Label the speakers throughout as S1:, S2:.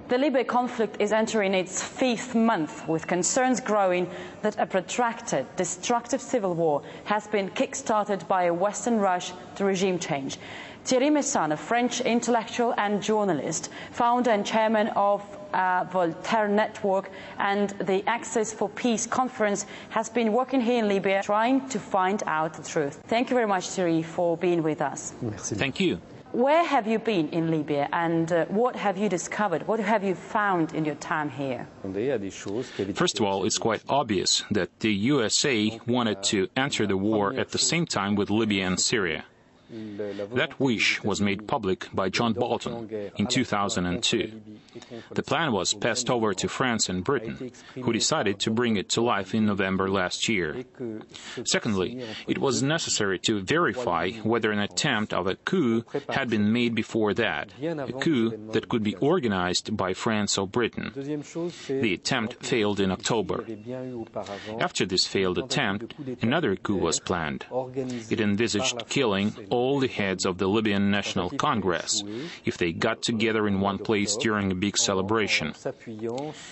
S1: The Libya conflict is entering its 5th month, with concerns growing that a protracted, destructive civil war has been kick-started by a Western rush to regime change. Thierry Maysan, a French intellectual and journalist, founder and chairman of Voltaire Network and the Access for Peace conference, has been working here in Libya trying to find out the truth. Thank you very much, Thierry, for being with us.
S2: Merci. Thank you.
S1: Where have you been in Libya, and what have you discovered? What have you found in your time here?
S2: First of all, it's quite obvious that the USA wanted to enter the war at the same time with Libya and Syria. That wish was made public by John Bolton in 2002. The plan was passed over to France and Britain, who decided to bring it to life in November last year. Secondly, it was necessary to verify whether an attempt of a coup had been made before that, a coup that could be organized by France or Britain. The attempt failed in October. After this failed attempt, another coup was planned. It envisaged killing all the heads of the Libyan National Congress if they got together in one place during a big celebration.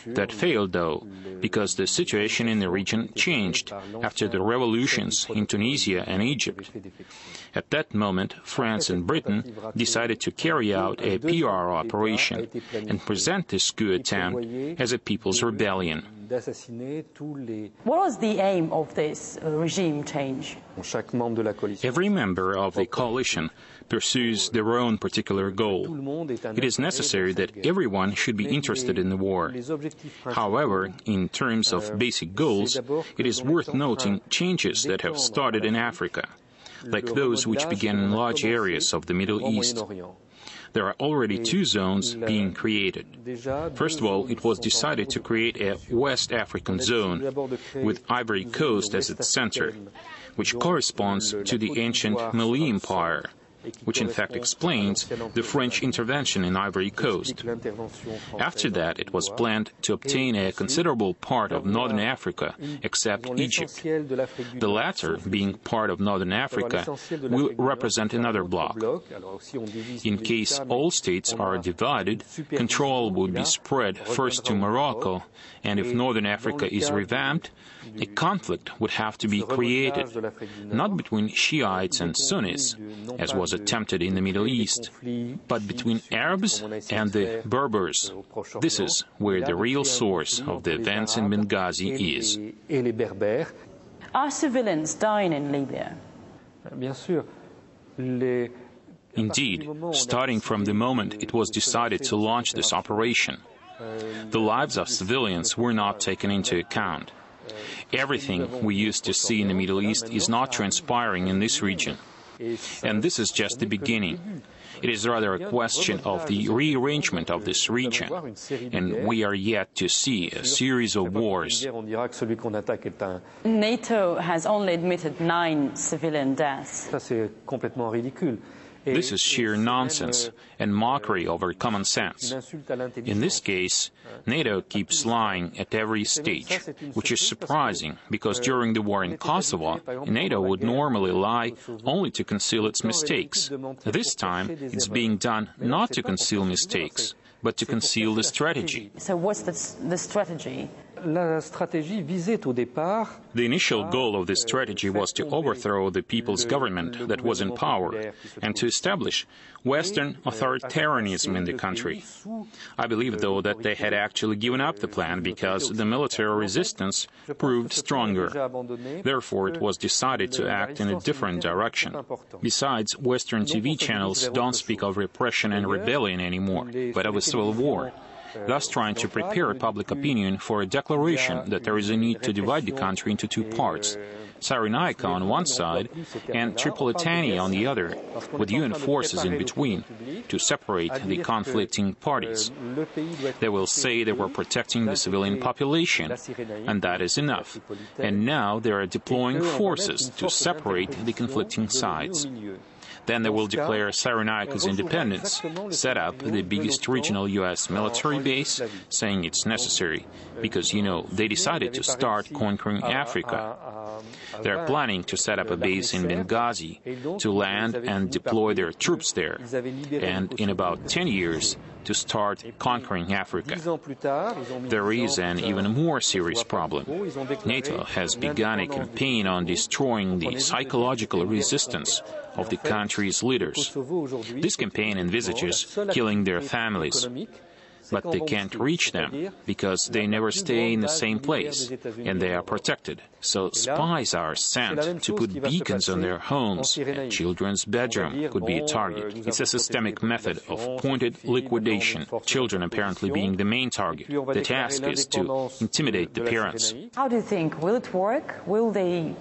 S2: That failed, though, because the situation in the region changed after the revolutions in Tunisia and Egypt. At that moment, France and Britain decided to carry out a PR operation and present this coup attempt as a people's rebellion.
S1: What was the aim of this regime change?
S2: Every member of the coalition pursues their own particular goal. It is necessary that everyone should be interested in the war. However, in terms of basic goals, it is worth noting changes that have started in Africa, like those which began in large areas of the Middle East. There are already 2 zones being created. First of all, it was decided to create a West African zone with Ivory Coast as its center, which corresponds to the ancient Mali Empire, which in fact explains the French intervention in Ivory Coast. After that, it was planned to obtain a considerable part of northern Africa, except Egypt. The latter, being part of northern Africa, will represent another bloc. In case all states are divided, control would be spread first to Morocco, and if northern Africa is revamped, a conflict would have to be created, not between Shiites and Sunnis, as was attempted in the Middle East, but between Arabs and the Berbers. This is where the real source of the events in Benghazi is.
S1: Are civilians dying in Libya?
S2: Indeed, starting from the moment it was decided to launch this operation, the lives of civilians were not taken into account. Everything we used to see in the Middle East is not transpiring in this region. And this is just the beginning. It is rather a question of the rearrangement of this region, and we are yet to see a series of wars.
S1: NATO has only admitted 9 civilian deaths.
S2: This is sheer nonsense and mockery over common sense. In this case, NATO keeps lying at every stage, which is surprising because during the war in Kosovo, NATO would normally lie only to conceal its mistakes. This time, it's being done not to conceal mistakes, but to conceal the strategy.
S1: So what's the strategy?
S2: The initial goal of this strategy was to overthrow the people's government that was in power and to establish Western authoritarianism in the country. I believe, though, that they had actually given up the plan because the military resistance proved stronger. Therefore, it was decided to act in a different direction. Besides, Western TV channels don't speak of repression and rebellion anymore, but of a civil war, thus trying to prepare public opinion for a declaration that there is a need to divide the country into 2 parts, Cyrenaica on one side and Tripolitania on the other, with UN forces in between, to separate the conflicting parties. They will say they were protecting the civilian population, and that is enough. And now they are deploying forces to separate the conflicting sides. Then they will declare Cyrenaica's independence, set up the biggest regional U.S. military base, saying it's necessary, because, they decided to start conquering Africa. They're planning to set up a base in Benghazi, to land and deploy their troops there, and in about 10 years, to start conquering Africa. There is an even more serious problem. NATO has begun a campaign on destroying the psychological resistance of the country's leaders. This campaign envisages killing their families. But they can't reach them because they never stay in the same place and they are protected. So spies are sent to put beacons on their homes, and children's bedroom could be a target. It's a systemic method of pointed liquidation, children apparently being the main target. The task is to intimidate the parents.
S1: How do you think? Will it work? Will they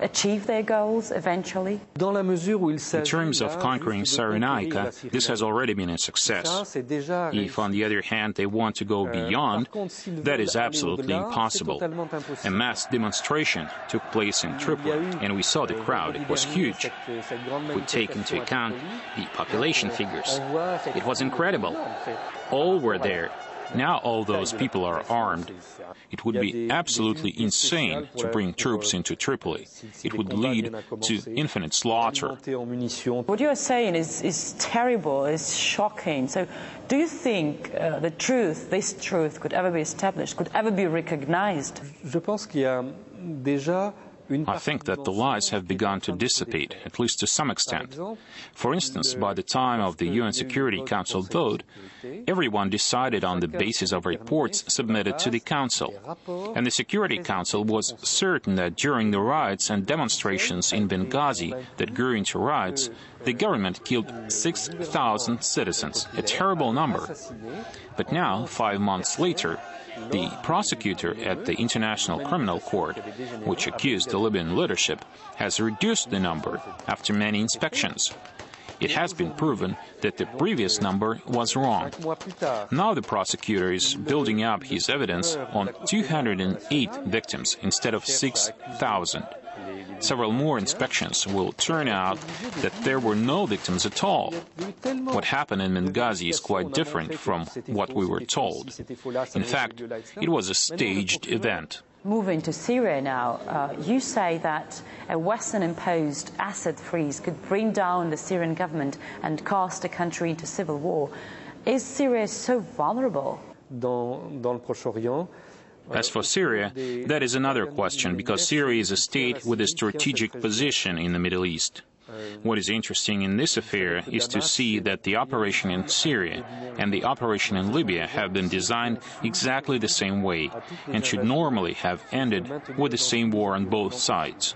S1: achieve their goals eventually?
S2: In terms of conquering Cyrenaica, this has already been a success. If, on the other hand, they want to go beyond, that is absolutely impossible. A mass demonstration took place in Tripoli, and we saw the crowd. It was huge. We take into account the population figures. It was incredible. All were there. Now all those people are armed. It would be absolutely insane to bring troops into Tripoli. It would lead to infinite slaughter.
S1: What you are saying is terrible, is shocking. So do you think this truth could ever be established, could ever be recognized?
S2: I think that the lies have begun to dissipate, at least to some extent. For instance, by the time of the UN Security Council vote, everyone decided on the basis of reports submitted to the Council. And the Security Council was certain that during the riots and demonstrations in Benghazi that grew into riots, the government killed 6,000 citizens, a terrible number. But now, 5 months later, the prosecutor at the International Criminal Court, which accused the Libyan leadership, has reduced the number after many inspections. It has been proven that the previous number was wrong. Now the prosecutor is building up his evidence on 208 victims instead of 6,000. Several more inspections will turn out that there were no victims at all. What happened in Benghazi is quite different from what we were told. In fact, it was a staged event.
S1: Moving to Syria now, you say that a Western-imposed asset freeze could bring down the Syrian government and cast the country into civil war. Is Syria so vulnerable?
S2: As for Syria, that is another question, because Syria is a state with a strategic position in the Middle East. What is interesting in this affair is to see that the operation in Syria and the operation in Libya have been designed exactly the same way and should normally have ended with the same war on both sides.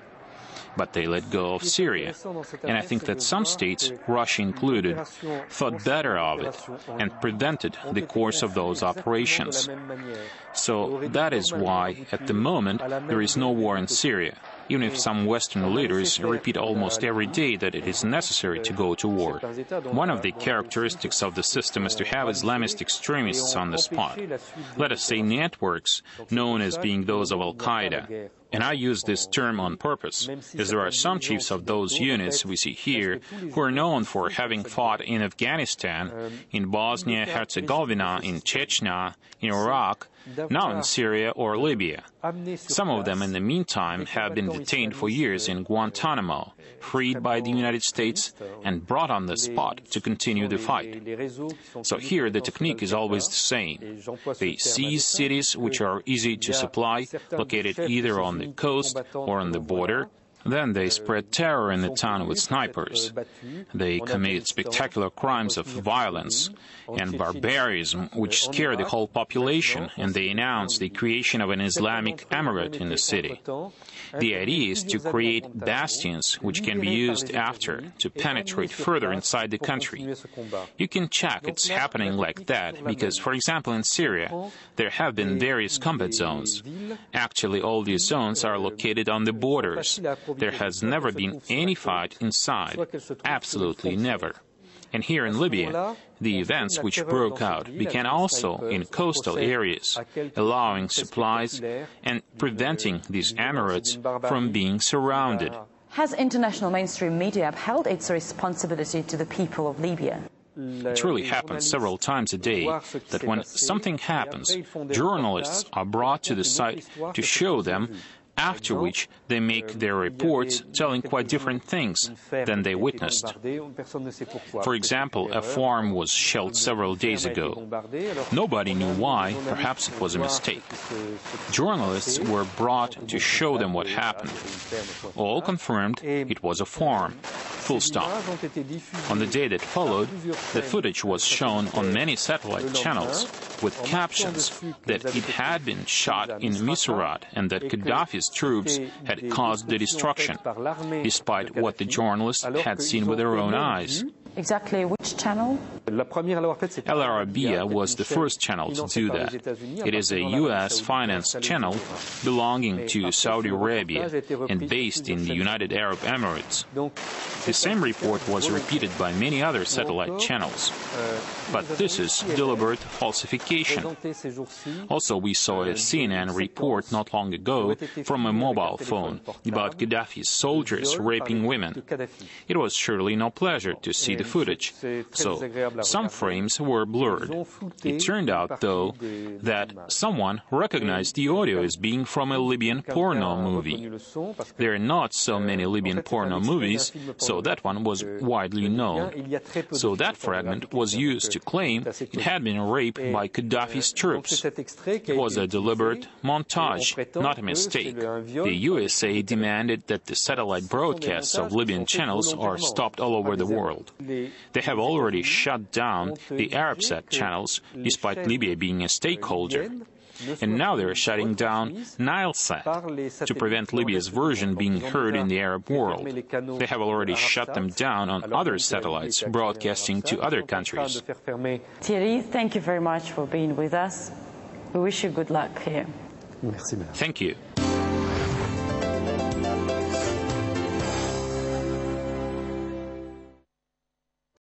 S2: But they let go of Syria, and I think that some states, Russia included, thought better of it and prevented the course of those operations. So that is why, at the moment, there is no war in Syria, even if some Western leaders repeat almost every day that it is necessary to go to war. One of the characteristics of the system is to have Islamist extremists on the spot. Let us say networks known as being those of Al-Qaeda. And I use this term on purpose, as there are some chiefs of those units we see here who are known for having fought in Afghanistan, in Bosnia-Herzegovina, in Chechnya, in Iraq, now in Syria or Libya. Some of them, in the meantime, have been detained for years in Guantanamo, freed by the United States, and brought on the spot to continue the fight. So here the technique is always the same. They seize cities which are easy to supply, located either on the coast or on the border. Then they spread terror in the town with snipers. They commit spectacular crimes of violence and barbarism which scare the whole population, and they announce the creation of an Islamic emirate in the city. The idea is to create bastions which can be used after to penetrate further inside the country. You can check it's happening like that because, for example, in Syria, there have been various combat zones. Actually, all these zones are located on the borders. There has never been any fight inside. Absolutely never. And here in Libya, the events which broke out began also in coastal areas, allowing supplies and preventing these emirates from being surrounded.
S1: Has international mainstream media upheld its responsibility to the people of Libya?
S2: It really happens several times a day that when something happens, journalists are brought to the site to show them, after which they make their reports telling quite different things than they witnessed. For example, a farm was shelled several days ago. Nobody knew why, perhaps it was a mistake. Journalists were brought to show them what happened. All confirmed it was a farm. Full stop. On the day that followed, the footage was shown on many satellite channels with captions that it had been shot in Misurat and that Gaddafi's troops had caused the destruction, despite what the journalists had seen with their own eyes.
S1: Exactly which channel?
S2: Al Arabiya was the first channel to do that. It is a U.S.-financed channel belonging to Saudi Arabia and based in the United Arab Emirates. The same report was repeated by many other satellite channels. But this is deliberate falsification. Also, we saw a CNN report not long ago from a mobile phone about Gaddafi's soldiers raping women. It was surely no pleasure to see the footage, so some frames were blurred. It turned out, though, that someone recognized the audio as being from a Libyan porno movie. There are not so many Libyan porno movies, so that one was widely known. So that fragment was used to claim it had been raped by Gaddafi's troops. It was a deliberate montage, not a mistake. The USA demanded that the satellite broadcasts of Libyan channels are stopped all over the world. They have already shut down the Arabsat channels, despite Libya being a stakeholder. And now they're shutting down Nilesat to prevent Libya's version being heard in the Arab world. They have already shut them down on other satellites broadcasting to other countries.
S1: Thierry, thank you very much for being with us. We wish you good luck here.
S2: Thank you.